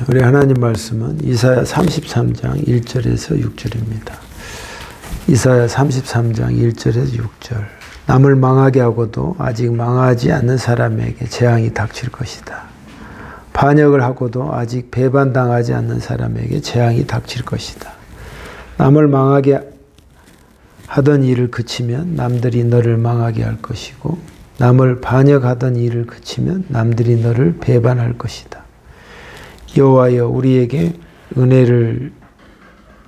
우리 하나님 말씀은 이사야 33장 1절에서 6절입니다. 이사야 33장 1절에서 6절. 남을 망하게 하고도 아직 망하지 않는 사람에게 재앙이 닥칠 것이다. 반역을 하고도 아직 배반당하지 않는 사람에게 재앙이 닥칠 것이다. 남을 망하게 하던 일을 그치면 남들이 너를 망하게 할 것이고 남을 반역하던 일을 그치면 남들이 너를 배반할 것이다. 여호와여 우리에게 은혜를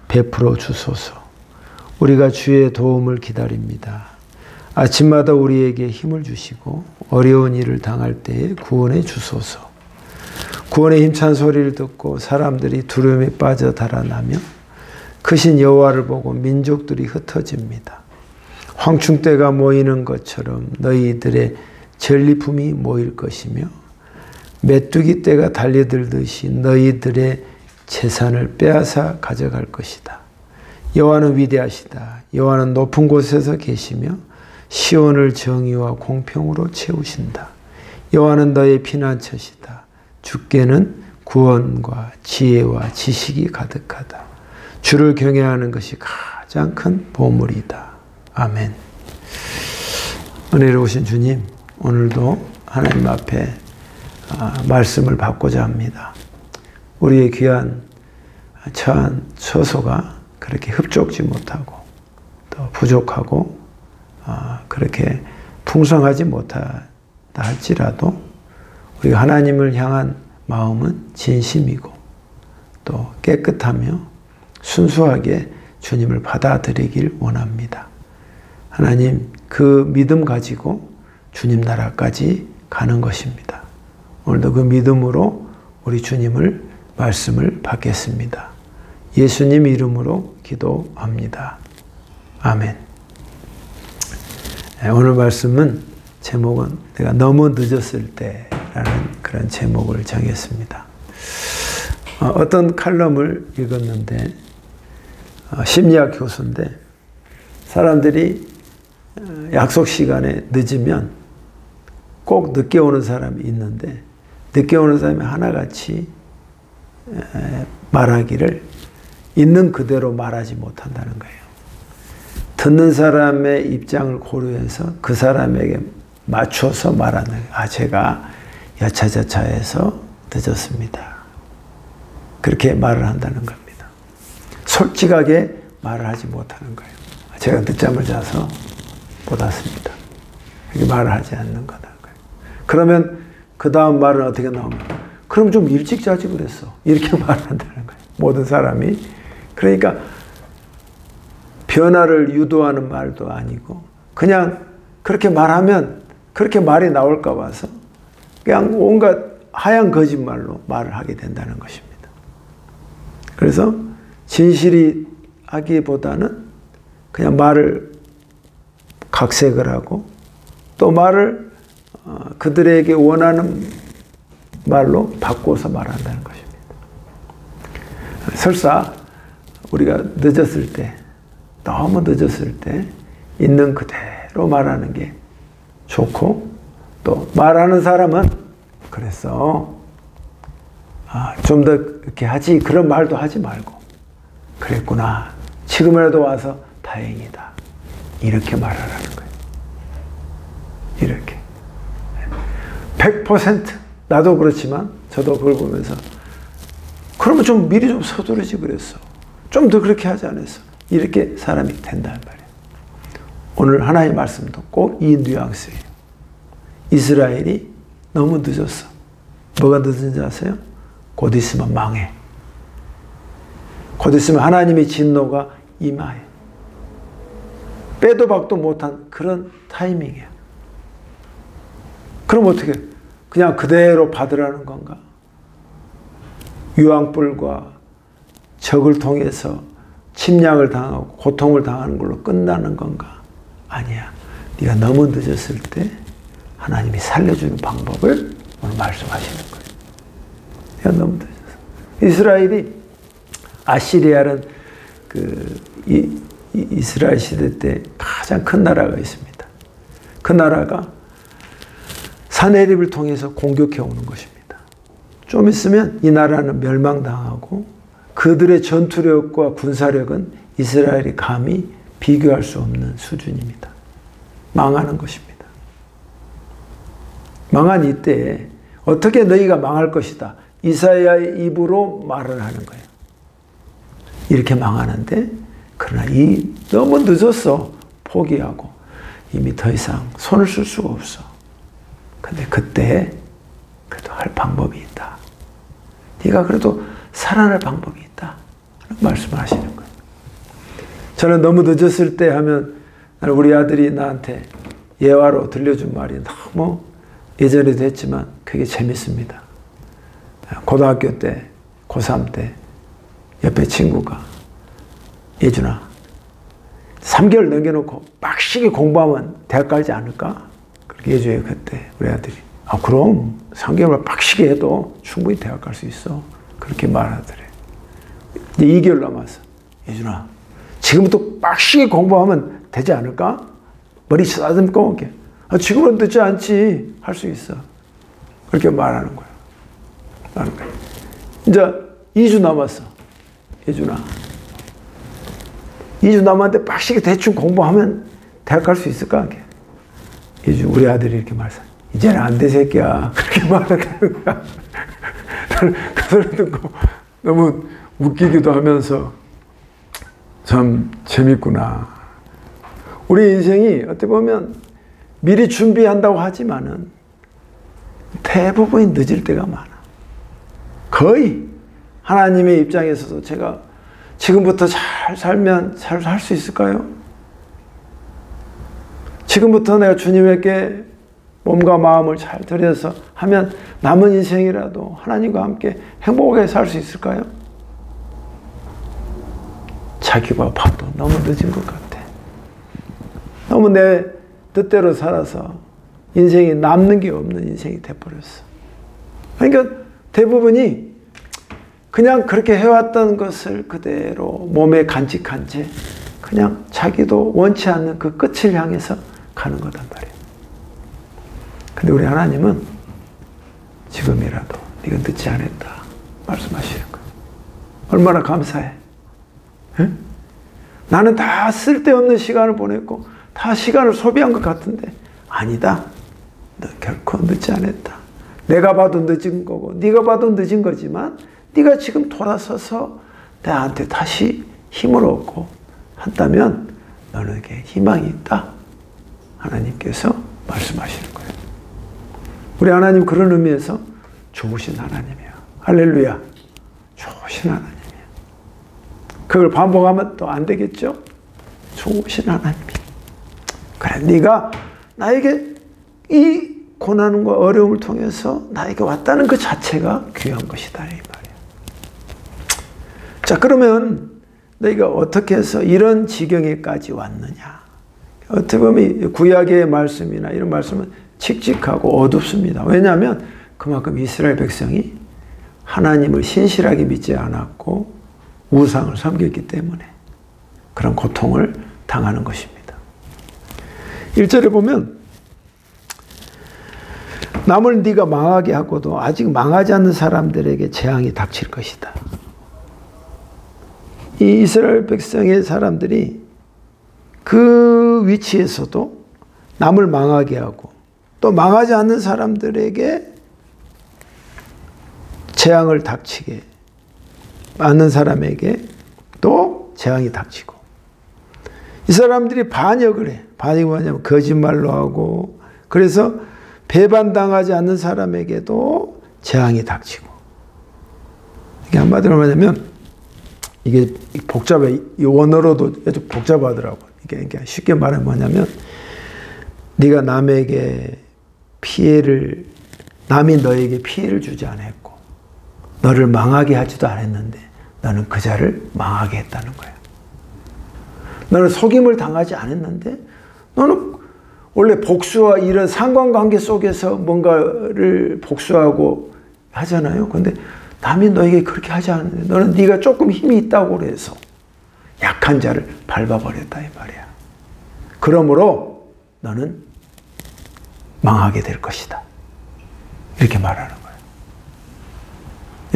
베풀어 주소서. 우리가 주의 도움을 기다립니다. 아침마다 우리에게 힘을 주시고 어려운 일을 당할 때에 구원해 주소서. 구원의 힘찬 소리를 듣고 사람들이 두려움에 빠져 달아나며 크신 여호와를 보고 민족들이 흩어집니다. 황충대가 모이는 것처럼 너희들의 전리품이 모일 것이며 메뚜기 떼가 달려들듯이 너희들의 재산을 빼앗아 가져갈 것이다. 여호와는 위대하시다. 여호와는 높은 곳에서 계시며 시온을 정의와 공평으로 채우신다. 여호와는 너의 피난처시다. 주께는 구원과 지혜와 지식이 가득하다. 주를 경외하는 것이 가장 큰 보물이다. 아멘. 은혜로우신 주님, 오늘도 하나님 앞에 말씀을 받고자 합니다. 우리의 귀한 처한 처소가 그렇게 흡족지 못하고 또 부족하고 그렇게 풍성하지 못하다 할지라도 우리가 하나님을 향한 마음은 진심이고 또 깨끗하며 순수하게 주님을 받아들이길 원합니다. 하나님, 그 믿음 가지고 주님 나라까지 가는 것입니다. 오늘도 그 믿음으로 우리 주님을 말씀을 받겠습니다. 예수님 이름으로 기도합니다. 아멘. 오늘 말씀은 제목은 내가 너무 늦었을 때라는 그런 제목을 정했습니다. 어떤 칼럼을 읽었는데 심리학 교수인데 사람들이 약속 시간에 늦으면 꼭 늦게 오는 사람이 있는데 늦게 오는 사람이 하나같이 말하기를 있는 그대로 말하지 못한다는 거예요. 듣는 사람의 입장을 고려해서 그 사람에게 맞춰서 말하는 거예요. 제가 여차저차해서 늦었습니다. 그렇게 말을 한다는 겁니다. 솔직하게 말을 하지 못하는 거예요. 제가 늦잠을 자서 못 왔습니다. 이렇게 말을 하지 않는 거다. 그러면 그 다음 말은 어떻게 나옵니까? 그럼 좀 일찍 자지 그랬어. 이렇게 말한다는 거예요. 모든 사람이. 그러니까 변화를 유도하는 말도 아니고 그냥 그렇게 말하면 그렇게 말이 나올까 봐서 그냥 온갖 하얀 거짓말로 말을 하게 된다는 것입니다. 그래서 진실이 하기보다는 그냥 말을 각색을 하고 또 말을 그들에게 원하는 말로 바꿔서 말한다는 것입니다. 설사 우리가 늦었을 때, 너무 늦었을 때 있는 그대로 말하는 게 좋고 또 말하는 사람은 그랬어. 좀 더 이렇게 하지. 그런 말도 하지 말고 그랬구나. 지금이라도 와서 다행이다. 이렇게 말하라는 거예요. 이렇게. 100% 나도 그렇지만 저도 그걸 보면서 그러면 좀 미리 좀 서두르지 그랬어. 좀 더 그렇게 하지 않았어. 이렇게 사람이 된단 말이에요. 오늘 하나님의 말씀도 꼭 이 뉘앙스예요. 이스라엘이 너무 늦었어. 뭐가 늦은지 아세요? 곧 있으면 망해. 곧 있으면 하나님의 진노가 임하해. 빼도 박도 못한 그런 타이밍이에요. 그럼 어떻게 그냥 그대로 받으라는 건가? 유황불과 적을 통해서 침략을 당하고 고통을 당하는 걸로 끝나는 건가? 아니야. 네가 너무 늦었을 때 하나님이 살려주는 방법을 오늘 말씀하시는 거예요. 네가 너무 늦었어. 이스라엘이 아시리아는 이스라엘 시대 때 가장 큰 나라가 있습니다. 그 나라가 사내립을 통해서 공격해 오는 것입니다. 좀 있으면 이 나라는 멸망당하고 그들의 전투력과 군사력은 이스라엘이 감히 비교할 수 없는 수준입니다. 망하는 것입니다. 망한 이때에 어떻게 너희가 망할 것이다. 이사야의 입으로 말을 하는 거예요. 이렇게 망하는데 그러나 너무 늦었어. 포기하고 이미 더 이상 손을 쓸 수가 없어. 근데 그때 그래도 할 방법이 있다. 네가 그래도 살아날 방법이 있다. 하는 말씀을 하시는 거예요. 저는 너무 늦었을 때 하면 우리 아들이 나한테 예화로 들려준 말이 너무 예전에도 했지만 그게 재밌습니다. 고등학교 때, 고3 때 옆에 친구가 예준아 3개월 넘겨놓고 빡시게 공부하면 대학 가지 않을까? 그렇게 예준이 그때 우리 아들이 그럼 3개월 빡시게 해도 충분히 대학 갈 수 있어. 그렇게 말하더래. 이제 2개월 남았어. 예준아 지금부터 빡시게 공부하면 되지 않을까? 머리 쓰다듬고 이렇게. 지금은 늦지 않지. 할 수 있어. 그렇게 말하는 거야. 이제 2주 남았어. 예준아 2주 남았는데 빡시게 대충 공부하면 대학 갈 수 있을까? 예준 우리 아들이 이렇게 말했어. 이제는 안 돼 새끼야. 그렇게 말하는 거야. 그 소리 듣고 너무 웃기기도 하면서 참 재밌구나. 우리 인생이 어떻게 보면 미리 준비한다고 하지만은 대부분이 늦을 때가 많아. 거의 하나님의 입장에서도 제가 지금부터 잘 살면 잘 살 수 있을까요? 지금부터 내가 주님에게 몸과 마음을 잘 들여서 하면 남은 인생이라도 하나님과 함께 행복하게 살 수 있을까요? 자기가 봐도 너무 늦은 것 같아. 너무 내 뜻대로 살아서 인생이 남는 게 없는 인생이 돼버렸어. 그러니까 대부분이 그냥 그렇게 해왔던 것을 그대로 몸에 간직한 채 그냥 자기도 원치 않는 그 끝을 향해서 가는 거단 말이에요. 근데 우리 하나님은 지금이라도 네가 늦지 않았다 말씀하시는 거예요. 얼마나 감사해. 응? 나는 다 쓸데없는 시간을 보냈고 다 시간을 소비한 것 같은데 아니다. 너 결코 늦지 않았다. 내가 봐도 늦은 거고 네가 봐도 늦은 거지만 네가 지금 돌아서서 나한테 다시 힘을 얻고 한다면 너에게 희망이 있다. 하나님께서 말씀하시는 거예요. 우리 하나님 그런 의미에서 좋으신 하나님이야. 할렐루야. 좋으신 하나님이야. 그걸 반복하면 또 안 되겠죠? 좋으신 하나님이. 그래, 네가 나에게 이 고난과 어려움을 통해서 나에게 왔다는 그 자체가 귀한 것이다 이 말이야. 자, 그러면 너희가 어떻게 해서 이런 지경에까지 왔느냐? 어떻게 보면 구약의 말씀이나 이런 말씀은 칙칙하고 어둡습니다. 왜냐하면 그만큼 이스라엘 백성이 하나님을 신실하게 믿지 않았고 우상을 섬겼기 때문에 그런 고통을 당하는 것입니다. 1절에 보면 남을 네가 망하게 하고도 아직 망하지 않는 사람들에게 재앙이 닥칠 것이다. 이 이스라엘 백성의 사람들이 그 위치에서도 남을 망하게 하고 또 망하지 않는 사람들에게 재앙을 닥치게 않는 사람에게 또 재앙이 닥치고 이 사람들이 반역을 해. 반역이 뭐냐면 거짓말로 하고 그래서 배반당하지 않는 사람에게도 재앙이 닥치고 이게 한마디로 뭐냐면 이게 복잡해. 이 원어로도 아주 복잡하더라고. 이게 쉽게 말하면 뭐냐면 네가 남에게 피해를 남이 너에게 피해를 주지 않았고 너를 망하게 하지도 않았는데 너는 그 자를 망하게 했다는 거야. 너는 속임을 당하지 않았는데 너는 원래 복수와 이런 상관관계 속에서 뭔가를 복수하고 하잖아요. 근데 남이 너에게 그렇게 하지 않는데 너는 네가 조금 힘이 있다고 그래서 약한 자를 밟아버렸다 이 말이야. 그러므로 너는 망하게 될 것이다. 이렇게 말하는 거예요.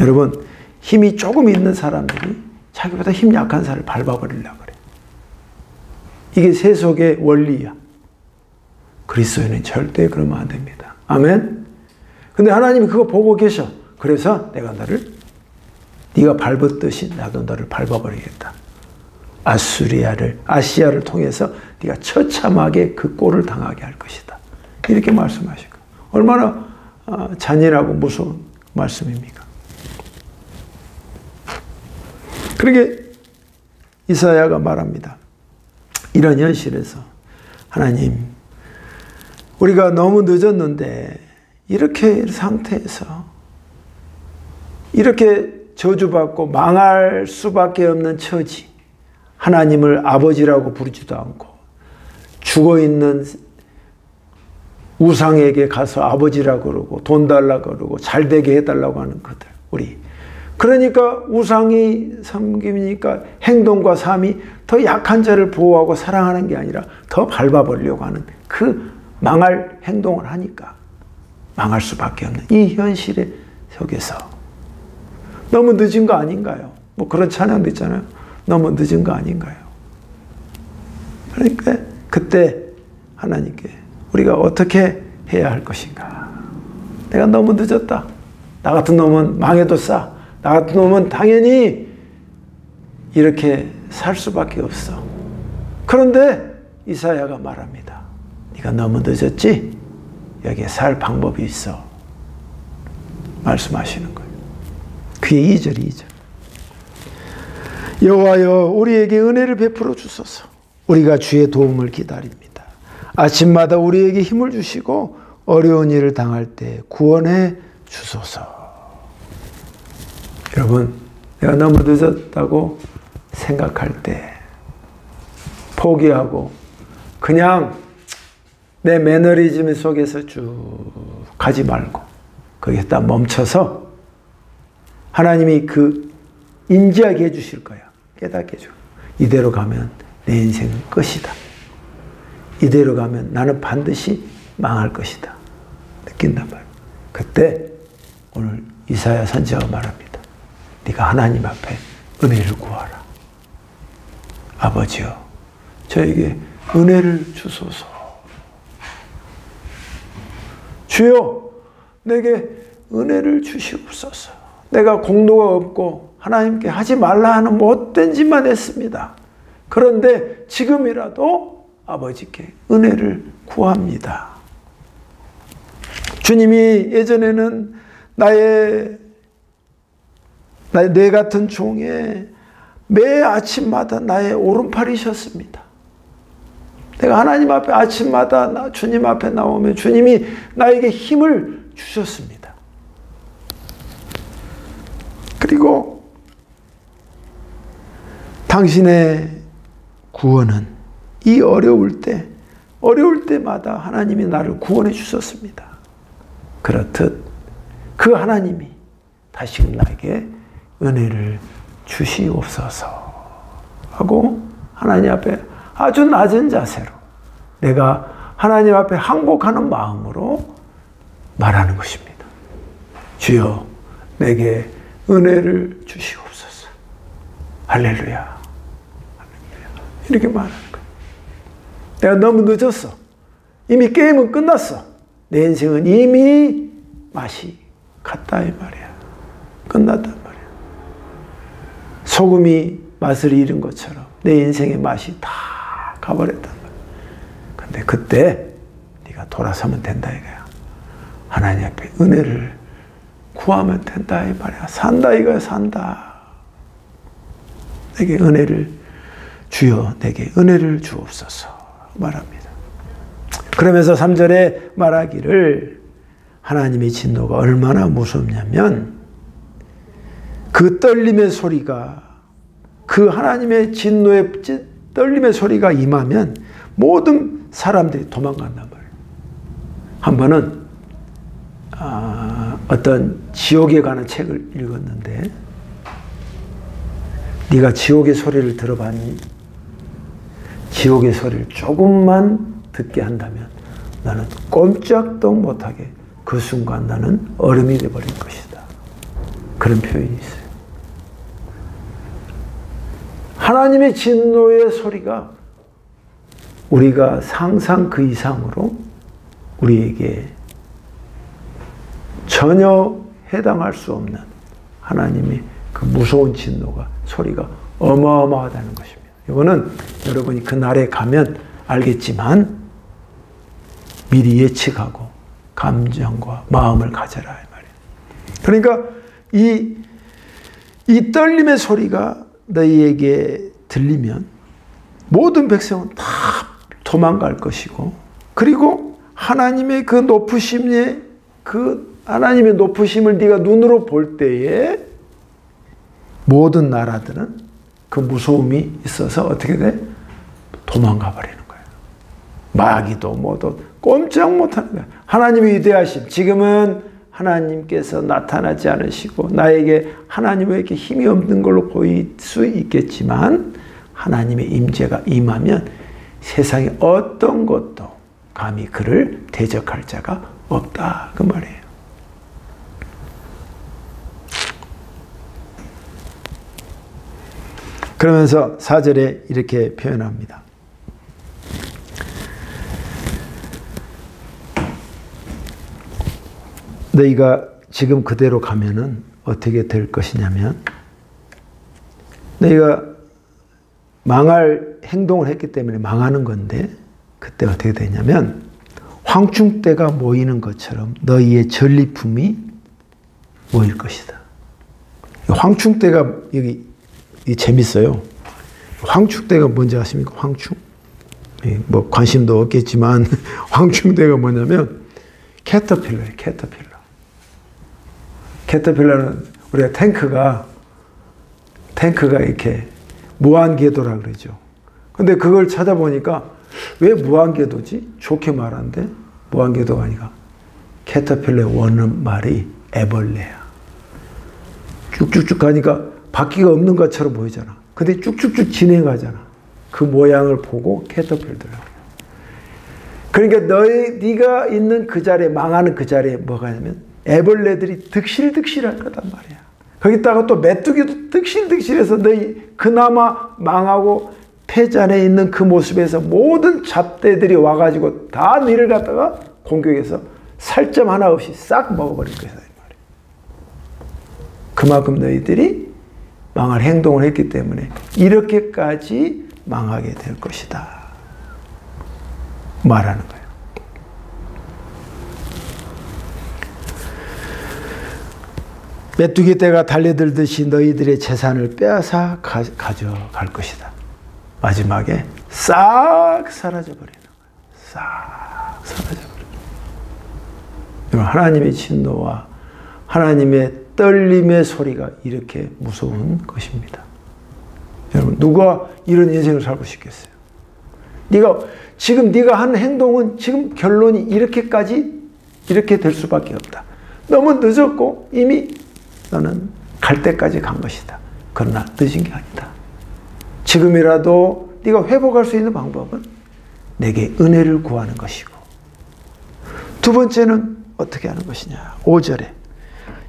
여러분, 힘이 조금 있는 사람들이 자기보다 힘 약한 사람을 밟아버리려고 그래. 이게 세속의 원리야. 그리스도인은 절대 그러면 안 됩니다. 아멘? 근데 하나님이 그거 보고 계셔. 그래서 내가 너를, 네가 밟았듯이 나도 너를 밟아버리겠다. 아시아를 통해서 네가 처참하게 그 꼴을 당하게 할 것이다. 이렇게 말씀하시고, 얼마나 잔인하고 무서운 말씀입니까? 그러게 이사야가 말합니다. 이런 현실에서 하나님, 우리가 너무 늦었는데 이렇게 상태에서 이렇게 저주받고 망할 수밖에 없는 처지, 하나님을 아버지라고 부르지도 않고 죽어있는 우상에게 가서 아버지라고 그러고 돈 달라고 그러고 잘되게 해달라고 하는 그들, 우리. 그러니까 우상이 섬기니까 행동과 삶이 더 약한 자를 보호하고 사랑하는 게 아니라 더 밟아버리려고 하는 그 망할 행동을 하니까 망할 수밖에 없는 이 현실에 속에서 너무 늦은 거 아닌가요? 뭐 그런 찬양도 있잖아요. 너무 늦은 거 아닌가요? 그러니까 그때 하나님께 우리가 어떻게 해야 할 것인가? 내가 너무 늦었다. 나 같은 놈은 망해도 싸. 나 같은 놈은 당연히 이렇게 살 수밖에 없어. 그런데 이사야가 말합니다. 네가 너무 늦었지? 여기에 살 방법이 있어. 말씀하시는 거예요. 그게 2절. 여호와여, 우리에게 은혜를 베풀어 주소서. 우리가 주의 도움을 기다립니다. 아침마다 우리에게 힘을 주시고 어려운 일을 당할 때 구원해 주소서. 여러분, 내가 너무 늦었다고 생각할 때 포기하고 그냥 내 매너리즘 속에서 쭉 가지 말고 거기에 딱 멈춰서 하나님이 그 인지하게 해주실 거야. 깨닫게 해줘. 이대로 가면 내 인생은 끝이다. 이대로 가면 나는 반드시 망할 것이다. 느낀단 말이야. 그때 오늘 이사야 선지자가 말합니다. 네가 하나님 앞에 은혜를 구하라. 아버지여, 저에게 은혜를 주소서. 주여, 내게 은혜를 주시옵소서. 내가 공로가 없고 하나님께 하지 말라 하는 못된 짓만 했습니다. 그런데 지금이라도 아버지께 은혜를 구합니다. 주님이 예전에는 내 같은 종의 매 아침마다 나의 오른팔이셨습니다. 내가 하나님 앞에 아침마다 주님 앞에 나오면 주님이 나에게 힘을 주셨습니다. 그리고 당신의 구원은 이 어려울 때마다 하나님이 나를 구원해 주셨습니다. 그렇듯 그 하나님이 다시금 나에게 은혜를 주시옵소서 하고 하나님 앞에 아주 낮은 자세로 내가 하나님 앞에 항복하는 마음으로 말하는 것입니다. 주여, 내게 은혜를 주시옵소서. 할렐루야. 이렇게 말하는 거예요. 내가 너무 늦었어. 이미 게임은 끝났어. 내 인생은 이미 맛이 갔다 이 말이야. 끝났단 말이야. 소금이 맛을 잃은 것처럼 내 인생의 맛이 다 가버렸단 말이야. 근데 그때 네가 돌아서면 된다 이거야. 하나님 앞에 은혜를 구하면 된다 이 말이야. 산다 이거야. 산다. 내게 은혜를 주여, 내게 은혜를 주옵소서 말합니다. 그러면서 3절에 말하기를 하나님의 진노가 얼마나 무섭냐면 그 떨림의 소리가, 그 하나님의 진노의 떨림의 소리가 임하면 모든 사람들이 도망간단 말이에요. 한 번은 어떤 지옥에 관한 책을 읽었는데, 네가 지옥의 소리를 들어봤니? 지옥의 소리를 조금만 듣게 한다면 나는 꼼짝도 못하게 그 순간 나는 얼음이 되어버릴 것이다. 그런 표현이 있어요. 하나님의 진노의 소리가 우리가 상상 그 이상으로 우리에게 전혀 해당할 수 없는 하나님의 그 무서운 진노가 소리가 어마어마하다는 것입니다. 이거는 여러분이 그 날에 가면 알겠지만 미리 예측하고 감정과 마음을 가져라 이 말이에요. 그러니까 이 떨림의 소리가 너희에게 들리면 모든 백성은 다 도망갈 것이고, 그리고 하나님의 그 높으심의 하나님의 높으심을 네가 눈으로 볼 때에 모든 나라들은 그 무서움이 있어서 어떻게 돼? 도망가 버리는 거예요. 마귀도 뭐도 꼼짝 못하는 거예요. 하나님의 위대하심, 지금은 하나님께서 나타나지 않으시고 나에게 하나님에게 힘이 없는 걸로 보일 수 있겠지만 하나님의 임재가 임하면 세상에 어떤 것도 감히 그를 대적할 자가 없다 그 말이에요. 그러면서 4절에 이렇게 표현합니다. 너희가 지금 그대로 가면은 어떻게 될 것이냐면, 너희가 망할 행동을 했기 때문에 망하는 건데, 그때 어떻게 되냐면 황충대가 모이는 것처럼 너희의 전리품이 모일 것이다. 황충대가 여기 재밌어요. 황충대가 뭔지 아십니까? 황충. 뭐 관심도 없겠지만 황충대가 뭐냐면 캐터필러예요. 캐터필러는 우리가 탱크가 이렇게 무한궤도라 그러죠. 근데 그걸 찾아보니까 왜 무한궤도지? 좋게 말하는데 무한궤도가 아니라 캐터필러의 원은 말이 애벌레야. 쭉쭉쭉 가니까 바퀴가 없는 것처럼 보이잖아. 근데 쭉쭉쭉 진행하잖아. 그 모양을 보고 캐터필러더라고요. 그러니까 네가 있는 그 자리에, 망하는 그 자리에 뭐가 있냐면 애벌레들이 득실득실할 거단 말이야. 거기다가 또 메뚜기도 득실득실해서 너희 그나마 망하고 폐잔에 있는 그 모습에서 모든 잡대들이 와가지고 다 너희를 갖다가 공격해서 살점 하나 없이 싹 먹어버릴 거야. 그만큼 너희들이 망할 행동을 했기 때문에 이렇게까지 망하게 될 것이다 말하는 거예요. 메뚜기 떼가 달려들듯이 너희들의 재산을 빼앗아 가져갈 것이다. 마지막에 싹 사라져버리는 거예요. 싹 사라져버리는 거예요. 하나님의 진노와 하나님의 떨림의 소리가 이렇게 무서운 것입니다. 여러분, 누가 이런 인생을 살고 싶겠어요? 네가 한 행동은 지금 결론이 이렇게 될 수밖에 없다. 너무 늦었고 이미 너는 갈 때까지 간 것이다. 그러나 늦은 게 아니다. 지금이라도 네가 회복할 수 있는 방법은 내게 은혜를 구하는 것이고, 두 번째는 어떻게 하는 것이냐. 5절에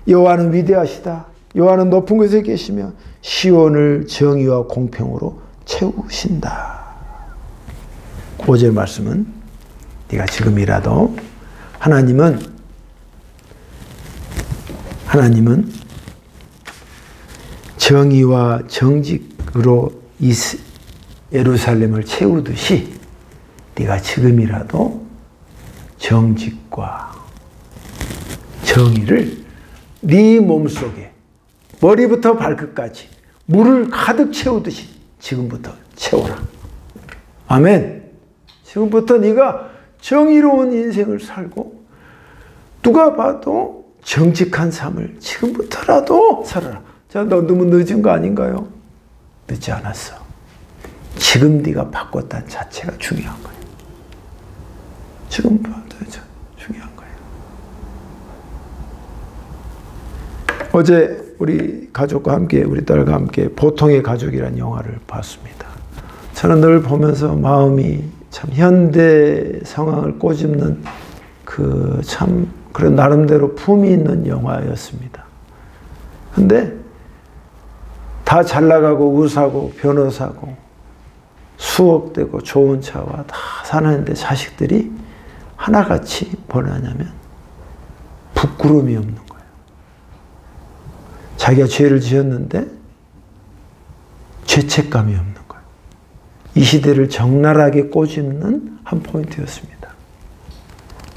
여호와는 위대하시다. 여호와는 높은 곳에 계시며 시온을 정의와 공평으로 채우신다. 5절 말씀은 네가 지금이라도 하나님은 정의와 정직으로 예루살렘을 채우듯이 네가 지금이라도 정직과 정의를 네 몸속에 머리부터 발끝까지 물을 가득 채우듯이 지금부터 채워라. 아멘. 지금부터 네가 정의로운 인생을 살고 누가 봐도 정직한 삶을 지금부터라도 살아라. 자, 너 너무 늦은 거 아닌가요? 늦지 않았어. 지금 네가 바꿨다는 자체가 중요한 거예요. 지금 봐도 중요한 거예요. 어제 우리 가족과 함께, 우리 딸과 함께 보통의 가족이라는 영화를 봤습니다. 저는 늘 보면서 마음이 참 현대 상황을 꼬집는 그런 나름대로 품이 있는 영화였습니다. 근데 다 잘 나가고 의사고 변호사고 수억되고 좋은 차와 다 사는데 자식들이 하나같이 뭐냐면 부끄러움이 없는 거예요. 자기가 죄를 지었는데 죄책감이 없는 거예요. 이 시대를 적나라하게 꼬집는 한 포인트였습니다.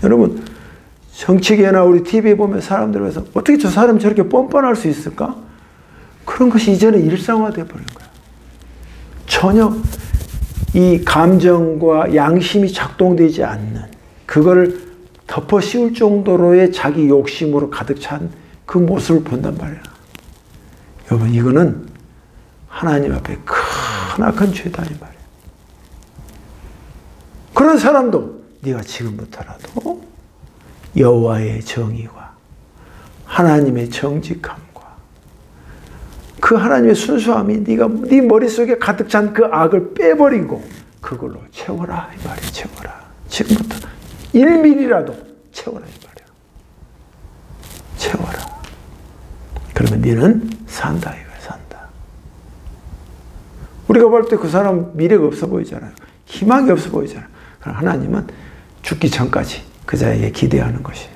여러분, 정치계나 우리 TV에 보면 사람들에서 어떻게 저 사람 저렇게 뻔뻔할 수 있을까? 그런 것이 이제는 일상화되어 버린 거예요. 전혀 이 감정과 양심이 작동되지 않는, 그거를 덮어 씌울 정도로의 자기 욕심으로 가득 찬 그 모습을 본단 말이야. 여러분, 이거는 하나님 앞에 크나큰 죄다 이 말이야. 그런 사람도 네가 지금부터라도 여호와의 정의와 하나님의 정직함과 그 하나님의 순수함이 네 머릿속에 가득 찬 그 악을 빼버리고 그걸로 채워라 이 말이야. 채워라. 지금부터 1mm라도 채워라 이 말이야. 채워라. 그러면 너는 산다 이거야. 산다. 우리가 볼 때 그 사람 미래가 없어 보이잖아요. 희망이 없어 보이잖아요. 그럼 하나님은 죽기 전까지 그 자에게 기대하는 것이에요.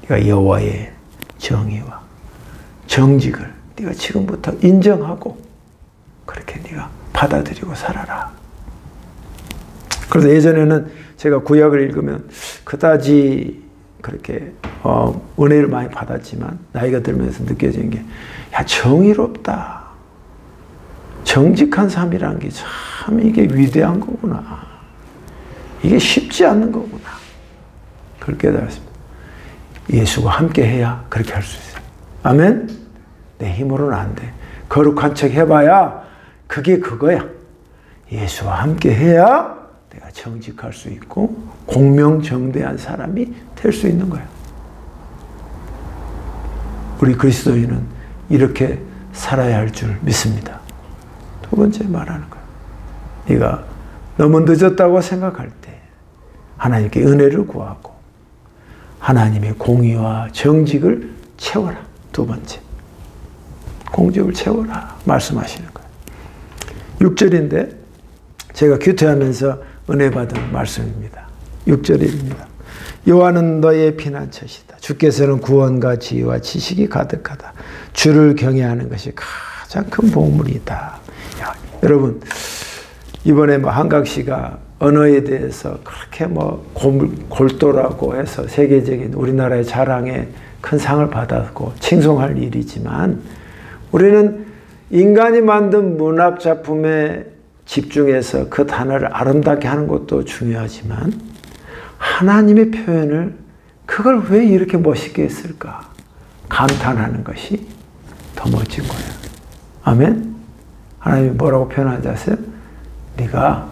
네가 여호와의 정의와 정직을 네가 지금부터 인정하고 그렇게 네가 받아들이고 살아라. 그래서 예전에는 제가 구약을 읽으면 그다지 그렇게 은혜를 많이 받았지만 나이가 들면서 느껴지는 게, 야, 정의롭다. 정직한 삶이라는 게 참 이게 위대한 거구나. 이게 쉽지 않는 거구나. 그걸 깨달았습니다. 예수가 함께 해야 그렇게 할 수 있어요. 아멘? 내 힘으로는 안 돼. 거룩한 척 해봐야 그게 그거야. 예수와 함께 해야 내가 정직할 수 있고 공명정대한 사람이 될 수 있는 거야. 우리 그리스도인은 이렇게 살아야 할 줄 믿습니다. 두 번째 말하는 거야. 네가 너무 늦었다고 생각할 때 하나님께 은혜를 구하고 하나님의 공의와 정직을 채워라. 두 번째. 공직을 채워라. 말씀하시는 거예요. 6절인데 제가 규태하면서 은혜 받은 말씀입니다. 6절입니다. 여호와는 너의 피난처시다. 주께서는 구원과 지혜와 지식이 가득하다. 주를 경외하는 것이 가장 큰 보물이다. 야, 여러분, 이번에 한각 씨가 언어에 대해서 그렇게 골도라고 해서 세계적인 우리나라의 자랑에 큰 상을 받았고 칭송할 일이지만, 우리는 인간이 만든 문학 작품에 집중해서 그 단어를 아름답게 하는 것도 중요하지만 하나님의 표현을 그걸 왜 이렇게 멋있게 했을까 감탄하는 것이 더 멋진 거예요. 아멘? 하나님이 뭐라고 표현하지 아세요? 네가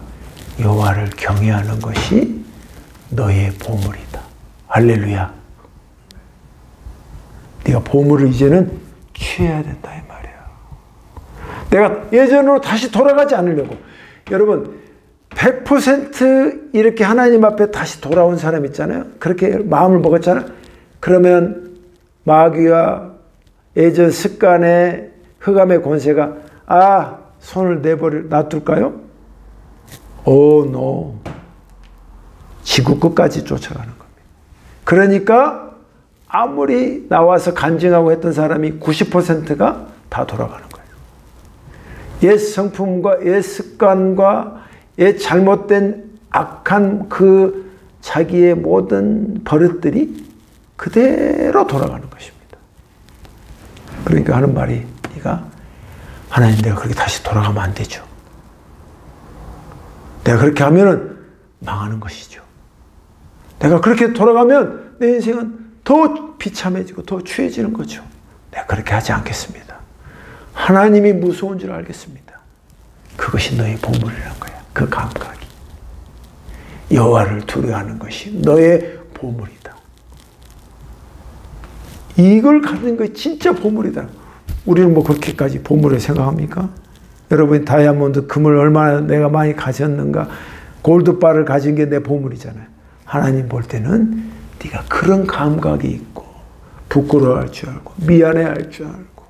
여호와를 경외하는 것이 너의 보물이다. 할렐루야. 네가 보물을 이제는 취해야 된다 이 말이야. 내가 예전으로 다시 돌아가지 않으려고. 여러분, 100% 이렇게 하나님 앞에 다시 돌아온 사람 있잖아요. 그렇게 마음을 먹었잖아요. 그러면 마귀와 예전 습관의 흑암의 권세가 손을 놔둘까요? 노. 지구 끝까지 쫓아가는 겁니다. 그러니까 아무리 나와서 간증하고 했던 사람이 90%가 다 돌아가는 거예요. 옛 성품과 옛 습관과 옛 잘못된 악한 그 자기의 모든 버릇들이 그대로 돌아가는 것입니다. 그러니까 하는 말이, 네가 하나님, 내가 그렇게 다시 돌아가면 안 되죠. 내가 그렇게 하면은 망하는 것이죠. 내가 그렇게 돌아가면 내 인생은 더 비참해지고 더 추해지는 거죠. 내가 그렇게 하지 않겠습니다. 하나님이 무서운 줄 알겠습니다. 그것이 너의 보물이라는 거야. 그 감각이. 여호와를 두려워하는 것이 너의 보물이다. 이걸 갖는 것이 진짜 보물이다. 우리는 뭐 그렇게까지 보물을 생각합니까? 여러분이 다이아몬드, 금을 얼마나 내가 많이 가졌는가, 골드바를 가진 게 내 보물이잖아요. 하나님 볼 때는 네가 그런 감각이 있고 부끄러워할 줄 알고 미안해할 줄 알고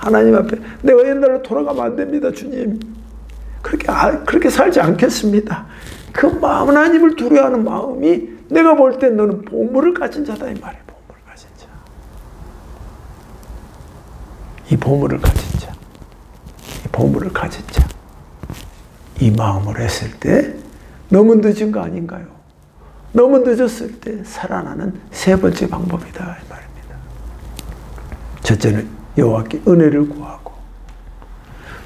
하나님 앞에 내가 옛날로 돌아가면 안 됩니다, 주님. 그렇게 살지 않겠습니다. 그 마음, 하나님을 두려워하는 마음이 내가 볼 때 너는 보물을 가진 자다 이 말이에요. 보물을 가진 자. 이 보물을 가진 자. 이 보물을 가진 자. 이 마음으로 했을 때 너무 늦은 거 아닌가요? 너무 늦었을 때 살아나는 세 번째 방법이다 이 말입니다. 첫째는 여호와께 은혜를 구하고,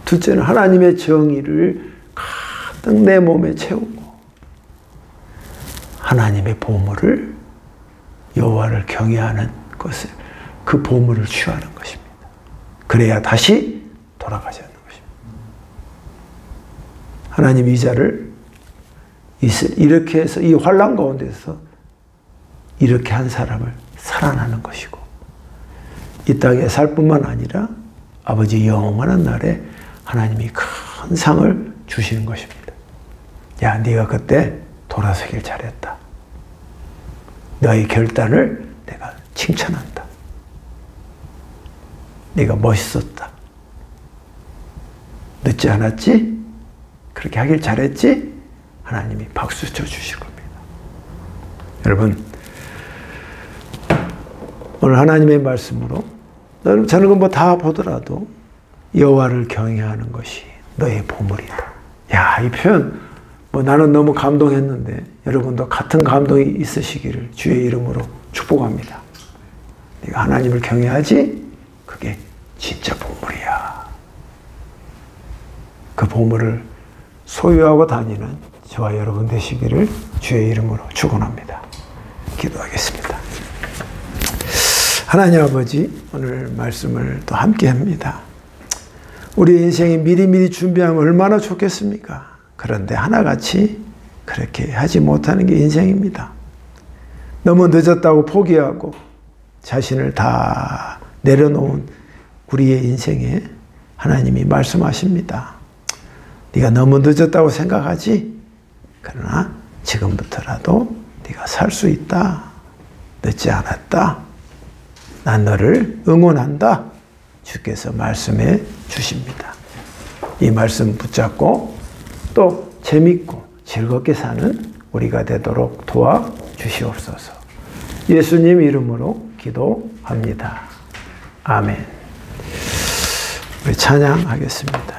둘째는 하나님의 정의를 가득 내 몸에 채우고, 하나님의 보물을, 여호와를 경외하는 것을, 그 보물을 취하는 것입니다. 그래야 다시 돌아가지 않는 것입니다. 하나님 이 자를 이렇게 해서 이 환난 가운데서 이렇게 한 사람을 살아나는 것이고, 이 땅에 살 뿐만 아니라 아버지 영원한 날에 하나님이 큰 상을 주시는 것입니다. 야, 네가 그때 돌아서길 잘했다. 너의 결단을 내가 칭찬한다. 네가 멋있었다. 늦지 않았지? 그렇게 하길 잘했지? 하나님이 박수 쳐주실 겁니다. 여러분, 오늘 하나님의 말씀으로 저는 뭐 다 보더라도 여호와를 경외하는 것이 너의 보물이다. 야, 이 표현 뭐 나는 너무 감동했는데 여러분도 같은 감동이 있으시기를 주의 이름으로 축복합니다. 네가 하나님을 경외하지? 그게 진짜 보물이야. 그 보물을 소유하고 다니는 저와 여러분 되시기를 주의 이름으로 축원합니다. 기도하겠습니다. 하나님 아버지, 오늘 말씀을 또 함께 합니다. 우리 인생이 미리미리 준비하면 얼마나 좋겠습니까? 그런데 하나같이 그렇게 하지 못하는 게 인생입니다. 너무 늦었다고 포기하고 자신을 다 내려놓은 우리의 인생에 하나님이 말씀하십니다. 네가 너무 늦었다고 생각하지? 그러나 지금부터라도 네가 살 수 있다. 늦지 않았다. 난 너를 응원한다. 주께서 말씀해 주십니다. 이 말씀 붙잡고 또 재밌고 즐겁게 사는 우리가 되도록 도와주시옵소서. 예수님 이름으로 기도합니다. 아멘. 우리 찬양하겠습니다.